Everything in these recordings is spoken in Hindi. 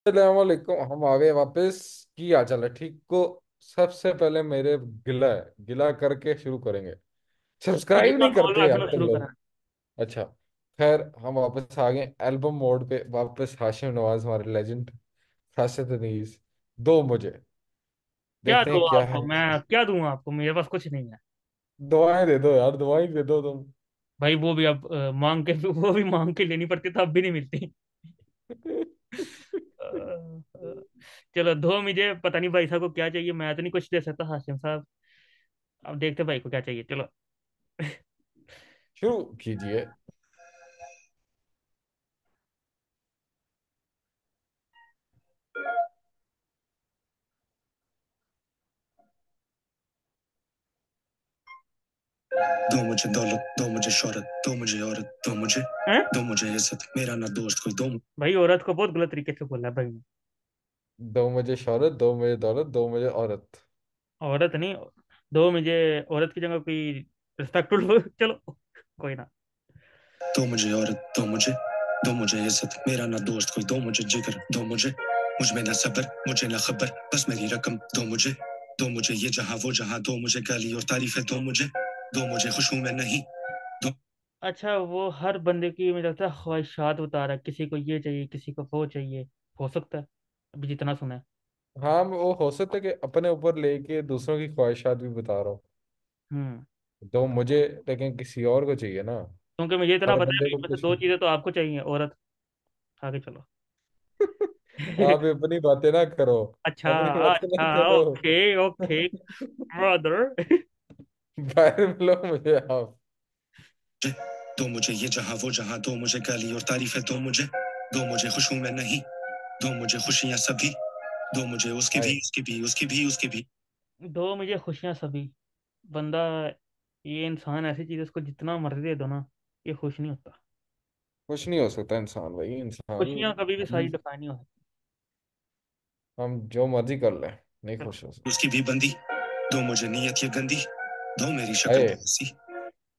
अस्सलामुअलैकुम। हम आ गए वापस। की हाल चाल है? ठीक को। सबसे पहले मेरे गिला है, गिला करके शुरू करेंगे। ये सब्सक्राइब बात नहीं बोल रहा करते यार सुनो तुम शुरू लोग। करा। अच्छा। खैर, हम वापस आ गए एल्बम मोड पे। वापस हाशिम नवाज हमारे लेजेंड। खासियत अनीस। दो मुझे। क्या देखते दूं हैं क्या है। आपको मैं, क्या दूं आपको, मेरे पास कुछ नहीं है। दुआएं दे दो यार, दुआएं दे दो तुम। भाई वो भी अब मांग के वो भी मांग के लेनी पड़ती तब भी नहीं मिलती। अ, अ, चलो दो, मुझे पता नहीं भाई साहब को क्या चाहिए, मैं तो नहीं कुछ दे सकता हाशिम साहब। अब देखते भाई को क्या चाहिए, चलो। शुरू कीजिए। दो मुझे दौलत, दो मुझे शोहरत, दो मुझे औरत, दो मुझे हैं? दो मुझे इज्जत, मेरा ना दोस्त कोई, दो। भाई औरत को बहुत गलत तरीके से बोला है भाई ने। दो मुझे शोहरत, दो मुझे दौलत, दो मुझे औरत। औरत नहीं, दो मुझे, औरत की जगह कोई रिस्पेक्टफुल चलो, कोई ना। दो मुझे औरत, दो मुझे इज्जत, मेरा ना दोस्त कोई, दो मुझे जिगर, दो मुझे, मुझ में ना सबर, मुझे ना खबर, बस मेरी रकम, दो मुझे ये जहां वो जहां, दो मुझे गाली और तारीफें, दो मुझे खुश हूं मैं नहीं, दो। अच्छा, वो हर बंदे की मुझे लगता है ख्वाहिशात बता रहा है, किसी को ये चाहिए, किसी को वो चाहिए। हो सकता है, अभी जितना सुना है। हाँ, वो हो सकता है कि अपने ऊपर लेके दूसरों की ख्वाहिशात भी बता रहा हूँ। हम्म। तो मुझे, लेकिन किसी और को चाहिए ना। क्योंकि मुझे इतना हर पता है बंदे कि को इनमें से कुछ। दो चीजें तो आपको चाहिए, औरत। आगे चलो। आप अपनी बातें ना करो। अच्छा। अपनी बातें ना अच्छा करो। Okay okay brother. बाहर मिलो मुझे आप। दो मुझे ये जहां वो जहां, दो मुझे गाली और तारीफें, दो मुझे खुश हूं मैं नहीं, दो मुझे खुशियां सभी, दो मुझे उसकी आए। भी उसकी भी उसकी भी उसकी भी। दो मुझे खुशियां सभी। बंदा, ये इंसान ऐसी चीज है, इसको जितना मर्जी दे दो ना, ये खुश नहीं होता। कुछ नहीं हो सकता इंसान, भाई इंसान। खुशियां कभी भी हम सारी डिफाइन नहीं हो सकती। हम जो मर्जी कर लें, नहीं चलो, खुश हो सकते। उसकी भी बंदी, दो मुझे नीयत ये गंदी, दो मेरी शक्ल आए। भी हंसी।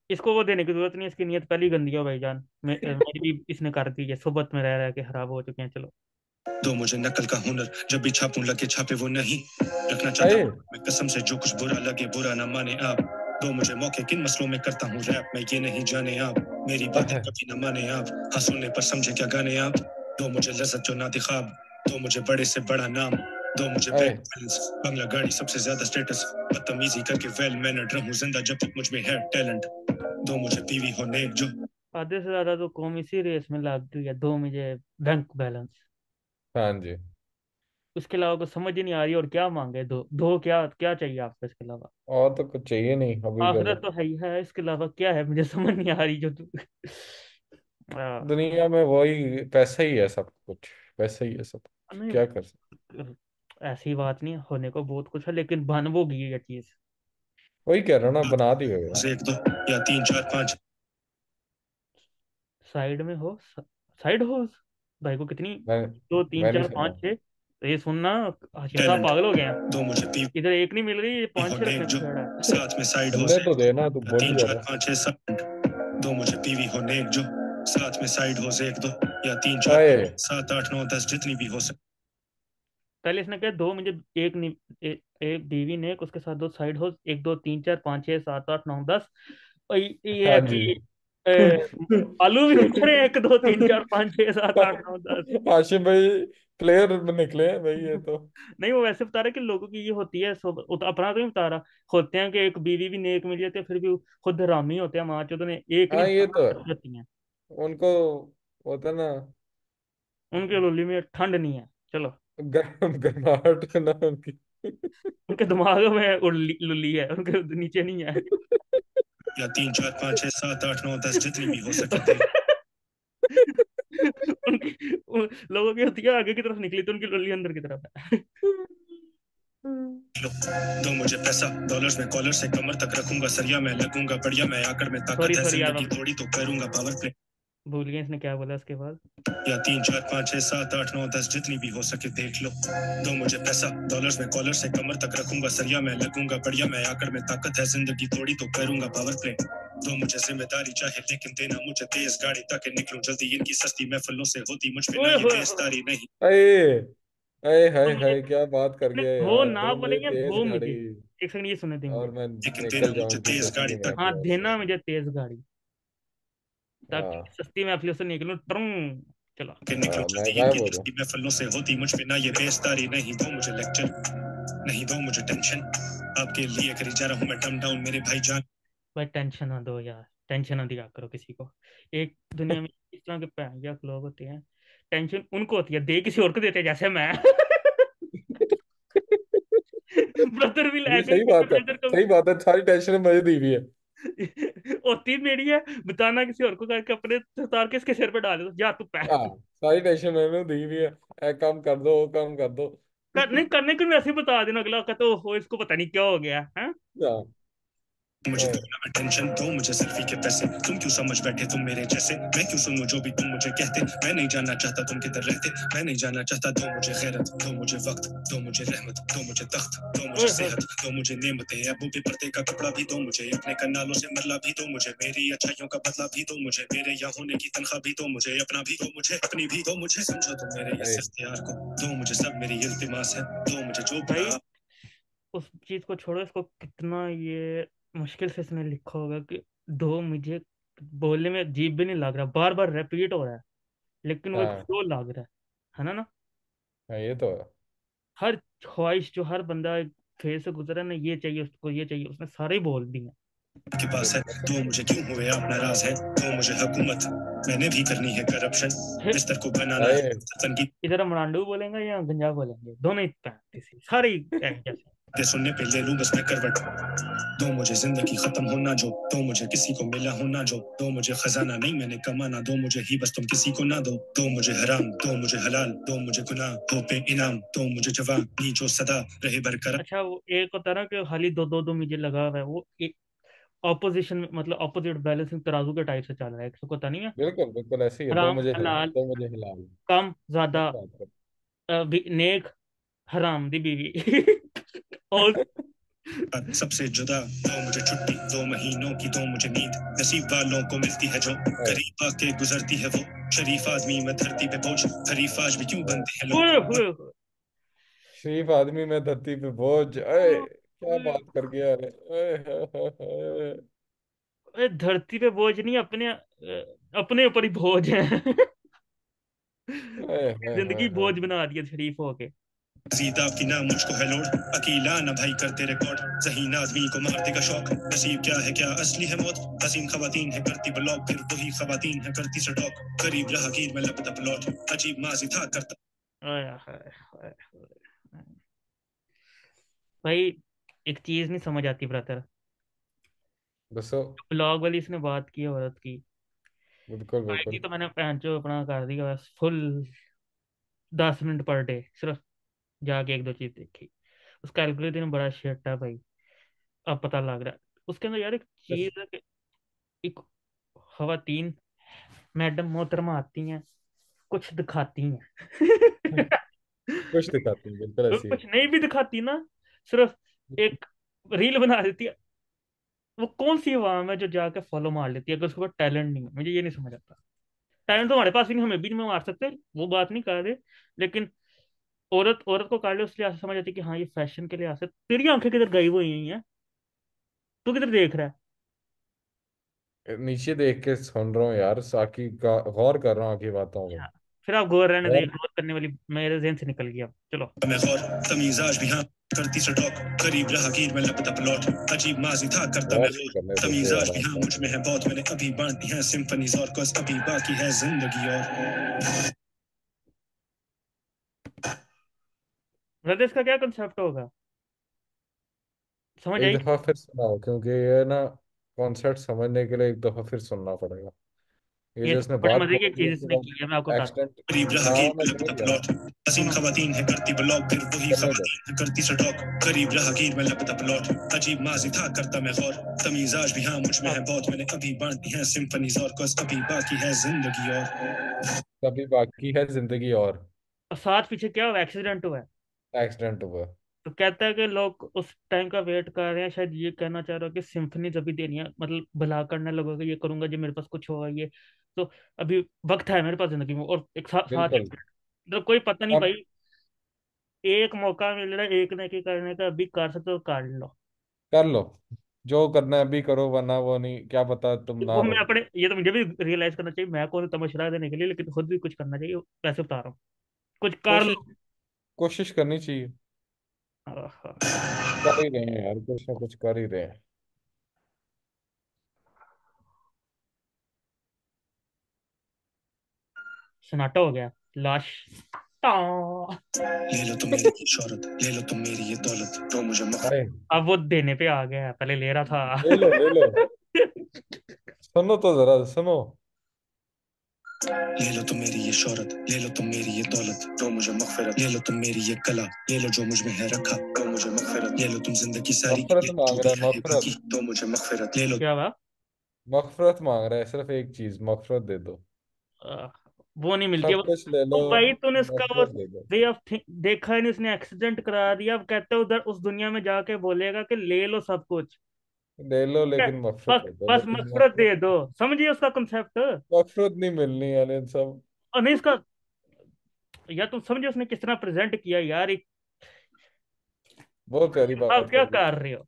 इसको वो देने की जरूरत नहीं है, इसकी नीयत पहले ही गंदी है भाईजान। मेरी भी इसने कर दी है, सोबत में रह रह के खराब हो चुके हैं। चलो। दो मुझे नकल का हुनर, जब भी छापूं लगे छापे वो नहीं, रखना चाहता आए। हूँ मैं कसम से, जो कुछ बुरा लगे बुरा ना माने आप। दो मुझे मौके, किन मसलों में करता हूँ रैप मैं, ये नहीं जाने आप, मेरी बातें आए। कभी न माने आप, हाँ सुनने पर समझे क्या गाने आप। दो मुझे लज्जत जो नाते ख्वाब, दो मुझे बड़े से बड़ा नाम, दो मुझे बैंक आए। बैलेंस, बंगला गाड़ी सबसे ज्यादा स्टेटस, बदतमीजी करके वेल मैनर्ड रहूं जिंदा जब तक मुझ में है टैलेंट, दो मुझे बीवी हो नेक जो। आधे से ज्यादा तो कौम इसी रेस में लग गई है। दो मुझे बैंक बैलेंस, हाँ जी। उसके अलावा कुछ समझ ही नहीं आ रही। और क्या मांगे, दो दो क्या क्या चाहिए आपको इसके अलावा। और तो कुछ चाहिए नहीं अभी के आखिरत लिए। तो है ही है, इसके अलावा क्या है मुझे समझ नहीं आ रही जो तू। आ, दुनिया में वही पैसा ही है सब कुछ। पैसा ही है सब कुछ, नहीं, क्या कर सकते। ऐसी बात नहीं, होने को बहुत कुछ है लेकिन बन वो गई है ये चीज। वही कह रहा हूँ ना, बना दी गई। एक दो या तीन चार पाँच, साइड में हो, साइड हो। भाई को कितनी, दो तीन मैं नहीं चार सुना। पाँच छः, तो ये सुनना, हाशिम साहब पागल हो गए हैं। दो मुझे इधर एक नहीं मिल रही, ये पाँच छह रखने को छेड़ा है। साथ में साइड हो सुनने से, तो देना, तू या बोली तीन जा चार रहा पाँच छः सात, दो मुझे बीवी हो नेक जो, साथ में साइड हो से एक दो, या तीन है। चार आए। सात आठ नौ दस जितनी भी हो सके। पहले इसने कहा दो मुझे, एक एक बीवी नेक, उसके साथ दो साइड हो, एक दो तीन चार पाँच छः सात आठ नौ दस। और ये है हाँ जी। कि आलू भी बता रहे हैं, एक दो तीन चार पाँच छः सात आठ नौ दस। हाशिम भाई प्लेयर निकले हैं भाई ये तो। नहीं, वो वैसे बता रहा है कि लोगों की ये होती है, सब अपना तो नहीं बता रहा। होते हैं कि एक बीवी भी नेक मिल जाती है, फिर भी खुद हरामी होते हैं, माँ चोद ने एक नहीं हाँ ये तो है। होती हैं। उनको होता है ना। उनके लोली में ठंड नहीं है। चलो। गर्माहट ना उनकी। उनके दिमाग में लुल्ली है, उनके नीचे नहीं है। या तीन चार पाँच छः सात आठ नौ दस जितनी भी हो सके दे। लोगों की होती है आगे की तरफ निकली, तो उनकी लोली अंदर की तरफ है। लो, दो मुझे पैसा, डॉलर्स में कॉलर से कमर तक रखूंगा सरिया, मैं लगूंगा बढ़िया, मैं आकर में ताकत है, जिंदगी थोड़ी तो करूंगा पावर प्ले। भूल गए इसने क्या बोला उसके बाद। या 3 4 5 6 7 8 9 10 जितनी भी हो सके देख लो। दो मुझे पैसा डॉलर्स में कॉलर से कमर तक रखूंगा सरिया मैं लगूंगा बढ़िया मैं आकर में ताकत है जिंदगी थोड़ी तो करूंगा पावर प्ले। दो मुझे जिम्मेदारी चाहे लेकिन देना मुझे तेज गाड़ी ताकि निकलूं जल्दी इनकी सस्ती महफिलों से होती मुझ पे ना ओए ये होए होए, बेइज्जती नहीं। अये अये तो हाय मुझे हाय क्या बात कर इसने गया धो यार ना दो मुझे बोलेंगे, तेज धो गाड़ी मुझे। एक सेकंड ये सुनने थे मुझे। और मैं लेकिन देना निकल मुझे जाऊं इनकी तेज गाड़ी सस्ती तक हाँ, महफिलों से। देना मुझे तेज गाड़ी ताकि हाँ सस्ती महफिलों से निकलूं ट्रुम। चलो। कि निकलूं हाँ, मैं जल्दी गायब इनकी हो जाओ। सस्ती महफिलों से होती मुझ पे ना ये बेइज्जती नहीं। दो मुझे लेक्चर नहीं दो मुझे टेंशन आपके लिए करी जा रहा हूँ मैं डम डाउन मेरे भाईजान। भाई टेंशन ना दो यार, टेंशन ना दिया करो किसी को। एक दुनिया में इस तरह के पैंजक लोग होते हैं, टेंशन उनको होती है, दे किसी और को देते हैं जैसे मैं। ब्रदर विल ये एग्री सही विद बात है। ब्रदर सही बात है सारी टेंशन मुझे दी हुई है। होती मेरी है, बताना किसी और को करके अपने उतार के इसके सिर पे डाल दो, जा तू पै। हाँ सारी टेंशन मैंने दी हुई है। ए, काम कर दो वो काम कर दो। नहीं करने को वैसे ही बता देना, अगला का तो हो इसको पता नहीं क्या हो गया है। हाँ मुझे हाँ, दो ना टेंशन दो मुझे सेल्फी के पैसे, तुम क्यों समझ बैठे तुम मेरे जैसे, मैं क्यों सुनूं जो भी तुम मुझे कहते, मैं नहीं जानना चाहता तुम किधर रहते, मैं नहीं जानना चाहता। दो मुझे गैरत दो मुझे वक्त दो मुझे रहमत दो मुझे तख्त दो मुझे सेहत दो मुझे नेमतें अबू पे पर्दे का कपड़ा भी दो मुझे, अपने कन्नालों से मरला भी दो मुझे, मेरी अच्छाइयों का बदला भी दो मुझे, मेरे यहाँ होने की तनख्वाह भी दो मुझे, अपना भी दो मुझे अपनी भी दो मुझे, समझो तुम मेरे इस इख्तियार को। दो मुझे सब मेरी इल्तिमास है दो मुझे जो भी भाई उस चीज को छोड़ो, इसको कितना ये मुश्किल से इसने लिखा होगा कि दो मुझे, बोलने में अजीब भी नहीं लग रहा, बार बार रिपीट हो रहा है लेकिन वो एक हाँ फ्लो लग रहा है ना। हाँ ये तो है। हर ख्वाहिश जो हर बंदा एक फेज से गुजरा है ना, ये चाहिए उसको, ये चाहिए, उसने सारे ही बोल दिए। के पास है तो मुझे क्यों हुए आप नाराज है, तो मुझे हुकूमत मैंने भी करनी है करप्शन, बिस्तर को बनाना है अरे सत्सन की। इधर हम मरांडू बोलेंगे या गंजा बोलेंगे, दोनों ही पैंतीस ही सारे ही एक जैसे। के सुनने पे ले लूं बस मैं करवट, दो मुझे जिंदगी खत्म होना जो, दो मुझे किसी को मिला होना जो, दो मुझे खजाना नहीं मैंने कमाना, दो मुझे ही बस तुम किसी को ना दो, दो मुझे हराम दो मुझे हलाल दो मुझे गुनाह हो पे इनाम, दो मुझे जवानी जो सदा रहे बरकरार। अच्छा, वो एक होता है ना कि खाली दो दो दो मुझे लगा हुआ है, वो एक ऑपोजिशन में, मतलब ऑपोजिट बैलेंसिंग तराजू के टाइप से चल रहा है, एक को पता नहीं है। बिल्कुल बिल्कुल ऐसे ही है। दो हराम मुझे हलाल हलाल, दो मुझे हिलाल। कम ज्यादा, सही बात है। नेक, हराम दी बीवी। और सबसे जुदा दो मुझे छुट्टी 2 महीनों की दो मुझे नींद, नसीब वालों को मिलती है जो अरे, करीब आके गुजरती है वो, शरीफ आदमी में धरती पे बोझ, हरीफ आज भी क्यों बनते हैं लोग। शरीफ आदमी में धरती पे बोझ अरे क्या बात कर गया है अरे, अरे धरती पे बोझ नहीं, अपने अपने ऊपर ही बोझ है। जिंदगी बोझ बना दिया शरीफ होके। सीधा की ना मुझको है लोड, अकेला ना भाई करते रिकॉर्ड, ज़हीन आदमी को मार देगा शौक, नसीब क्या है क्या असली है मौत, हसीन खवातीन है करती ब्लॉक फिर वही खवातीन है करती सटॉक, गरीब राहगीर में लगता प्लॉट, अजीब माजी था करता। आय हाय हाय हाय। भाई एक चीज नहीं समझ आती ब्रदर, बसो ब्लॉग वाली इसने बात की औरत की, बिल्कुल आईटी बिल्कुल। तो मैंने जो अपना कर दिया बस फुल, 10 मिनट पर डे सिर्फ जाके एक दो चीज देखी। उसका एल्गोरिथम बड़ा शिट है भाई, अब पता लग रहा है। उसके अंदर यार एक बस चीज है कि एक खवातीन मैडम मोहतरमा आती हैं, कुछ दिखाती हैं। कुछ दिखाती है बिल्कुल और ऐसी है। कुछ नहीं भी दिखाती ना, सिर्फ एक रील बना देती है। वो कौन सी आवाम है जो जाकर फॉलो मार लेती है अगर उसके पास टैलेंट नहीं है, मुझे ये नहीं समझ आता। टैलेंट तो हमारे पास भी नहीं, हमें भी नहीं मार सकते, वो बात नहीं कर रहे, लेकिन औरत औरत को काट ले उसलिए ऐसा समझ आती है कि हाँ ये फैशन के लिए आ सकती, तेरी आंखें किधर गई हुई हैं, तू किधर देख रहा है। नीचे देख के सुन रहा हूँ यार साकी का गौर कर रहा हूँ आपकी बातों को। अच्छा, फिर आप गौर रहने दें, और गौर करने वाली मेरे जहन से निकल गया, चलो। मैं गौर तमीजाज भी हाँ करती सटॉक, करीब राहगीर में लगता प्लॉट, अजीब माजी था करता मैं गौर नहीं गौर, करने देते तमीजाज यार भी आप हाँ मुझ बातों में को। है बहुत, मैंने अभी बांटी है सिम्फनीज और कस अभी बाकी है जिंदगी और। ब्रदर्स का क्या कंसेप्ट होगा, समझ एक आई। दफा फिर सुनाओ क्योंकि ये ना कॉन्सेप्ट समझने के लिए एक दफा फिर सुनना पड़ेगा। ये ये जो उसने बड़ी बात मजे की एक बोल दी चीज इसने की है, मैं आपको एकदम बताता हूँ। एक्सीडेंट। करीब हाँ राहगीर में मैं समझ लगता गया। प्लॉट, हसीन सुनो। खवातीन है करती ब्लॉग, फिर वही करने दो। खवातीन है करती सटॉक। करीब राहगीर में लगता प्लॉट, अजीब माजी था करता मैं गौर, तमीज आज भी हाँ मुझ में है अब बहुत, मैंने अभी बांटी है सिम्फनीज और कस अभी बाकी है जिंदगी और। कभी बाकी है जिंदगी और। साथ पीछे क्या हुआ, एक्सीडेंट हुआ है। एक्सीडेंट हुआ। तो कहता है कि लोग उस टाइम का वेट कर रहे हैं, शायद ये कहना चाह रहा हो कि सिम्फनी जब भी देनी है, मतलब भला करने लगोगे, ये करूंगा जब मेरे पास कुछ होगा ये। तो अभी वक्त है मेरे पास जिंदगी में, और एक साथ बिल्कुल। मतलब कोई पता नहीं अब भाई। एक मौका मिल रहा है एक नेकी करने का, अभी कर सकते हो कर लो। कर लो, जो करना है अभी करो, वरना वो नहीं, क्या पता तुम ना वो मैं रहो। अपने, ये तो मुझे भी रियलाइज करना चाहिए, मैं कौन तमशरा देने के लिए, लेकिन खुद भी कुछ करना चाहिए। वैसे बता रहा हूँ, कुछ कर कोशिश, लो। कोशिश करनी चाहिए। आहा, कर ही रहे हैं यार, कुछ ना कुछ कर ही रहे हैं। सन्नाटा हो गया। लाश। टा। ले लो तुम मेरी ये शोहरत, ले लो तुम मेरी ये दौलत, दो मुझे मगफिरत। अरे अब वो देने पे आ गया, पहले ले रहा ले लो, था। ले लो। सुनो तो जरा, सुनो। ले लो तुम मेरी ये शोहरत, ले लो तुम मेरी ये दौलत, दो मुझे मगफिरत। ले लो तुम मेरी ये कला, ले लो जो मुझ में है रखा, दो मुझे मगफिरत। ले लो तुम जिंदगी सारी, मगफरत ले लो जो मांग भी रहा है, रहे बाकी, मगफरत। दो मुझे मगफिरत। ले लो। क्या हुआ। मगफरत मांग रहा है, सिर्फ एक चीज, मगफरत दे दो। आ, वो नहीं मिलती सब वो। कुछ ले लो, वो भाई तूने इसका वो मगफरत दे दो। वे ऑफ देखा ही नहीं, उसने एक्सीडेंट करा दिया। अब कहते हैं उधर उस दुनिया में जाके बोलेगा कि ले लो सब कुछ। ले लो क्या? लेकिन मगफरत बस दे दो, बस लेकिन मगफिरत मगफरत, दे दो। समझिए उसका कंसेप्ट। और मगफरत नहीं मिलनी यानी सब। नहीं इसका, यार तुम समझे उसने किस तरह प्रेजेंट किया यार एक। बहुत प्यारी आप बात क्या कर दी। कर रहे हो।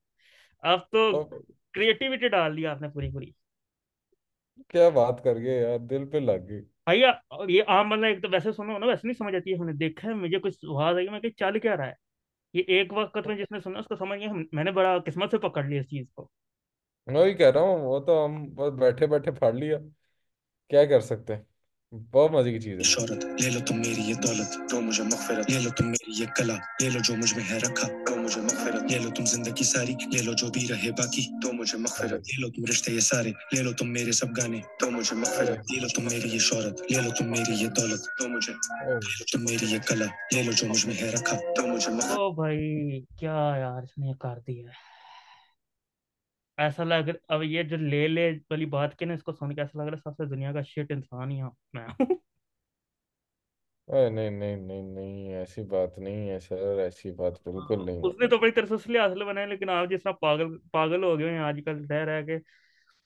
आप तो और क्रिएटिविटी डाल दी आपने पूरी पूरी। क्या बात कर गए यार, दिल पे लग गई। भैया, और ये आम बंदा एक तो वैसे सुनो ना, वैसे नहीं समझ आती है। हमने देखा है, मुझे कुछ आवाज आई, मैं कि चल क्या रहा है। ये एक वक्त में जिसने सुना उसको समझ गया, मैंने बड़ा किस्मत से पकड़ लिया इस चीज को। मैं वही कह रहा हूँ, वो तो हम बस बैठे बैठे फाड़ लिया, क्या कर सकते हैं। बहुत मजे की चीज है। शोहरत, ले लो तुम मेरी ये दौलत, दो मुझे मगफिरत। ले लो तुम मेरी ये कला, ले लो जो मुझ में है रखा, दो मुझे मगफिरत। ले लो तुम जिंदगी सारी, ले लो जो भी रहे बाकी, दो मुझे अरे, मगफिरत। ले लो तुम रिश्ते ये सारे, ले लो तुम मेरे सब गाने, दो मुझे अरे, मगफिरत। ले लो तुम मेरी ये शोहरत, ले लो तुम मेरी ये दौलत, दो मुझे। ओ, ले लो तुम मेरी ये कला, ले लो जो मुझ में है रखा, दो मुझे मगफिरत। ओ भाई क्या यार इसने कर दिया है। ऐसा लग, अब ये जो ले ले वाली बात की ना, इसको सुन के ऐसा लग रहा है सबसे दुनिया का शिट इंसान ही हूँ मैं हूँ। अरे नहीं नहीं नहीं नहीं, ऐसी बात नहीं है सर, ऐसी बात बिल्कुल नहीं उसने है। तो बड़ी तरह से असली हासिल बनाए, लेकिन आप जिस तरह पागल पागल हो गए हैं आजकल रह रह के,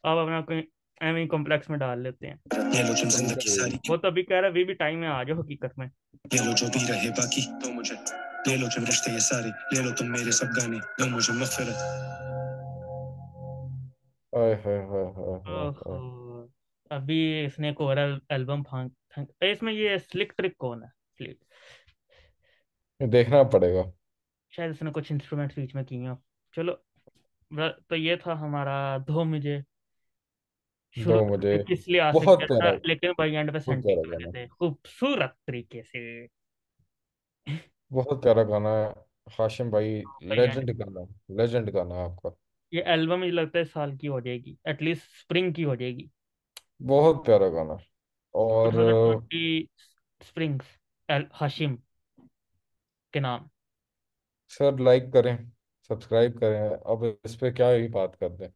आप अपना कोई एम कॉम्प्लेक्स में डाल लेते हैं। ले लो तुम जिंदगी बिल्कुल। सारी, वो तो अभी कह रहा है अभी भी टाइम है, आ जाओ हकीकत में। ले लो जो भी रहे बाकी, दो मुझे। ले लो तुम रिश्ते ये सारे, ले लो तुम मेरे सब गाने, दो मुझे मगफिरत। ओए होए होए होए होए होए। ओहो। अभी इसने एक और एल्बम फांक इसमें ये स्लिक ट्रिक कौन है, स्लिक। ये देखना पड़ेगा। शायद इसने कुछ इंस्ट्रूमेंट बीच में किए हो। चलो। तो ये था हमारा दो मुझे। शुरू दो करते मुझे। किस लिहाज से बहुत किया था, प्यारा, लेकिन भाई एंड पे बहुत प्यारा सेंटिमेंट गाना, थे खूबसूरत तरीके से। बहुत प्यारा गाना है। हाशिम भाई, भाई एंड, लेजेंड गाना, लेजेंड गाना है आपका। ये एल्बम मुझे लगता है इस साल की हो जाएगी, एटलीस्ट स्प्रिंग की हो जाएगी। बहुत प्यारा गाना। और 2020 स्प्रिंग्स, हाशिम के नाम। सर लाइक करें, सब्सक्राइब करें, अब इस पे क्या ही बात कर दें।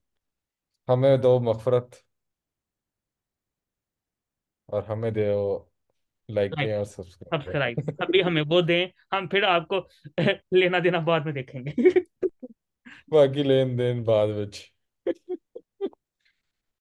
हमें दो मगफरत, और हमें दो लाइक लाइक और सब्सक्राइब सब्सक्राइब करें। अभी हमें वो दें, हम फिर आपको लेना देना बाद में देखेंगे। बाकी लेन देन बाद में।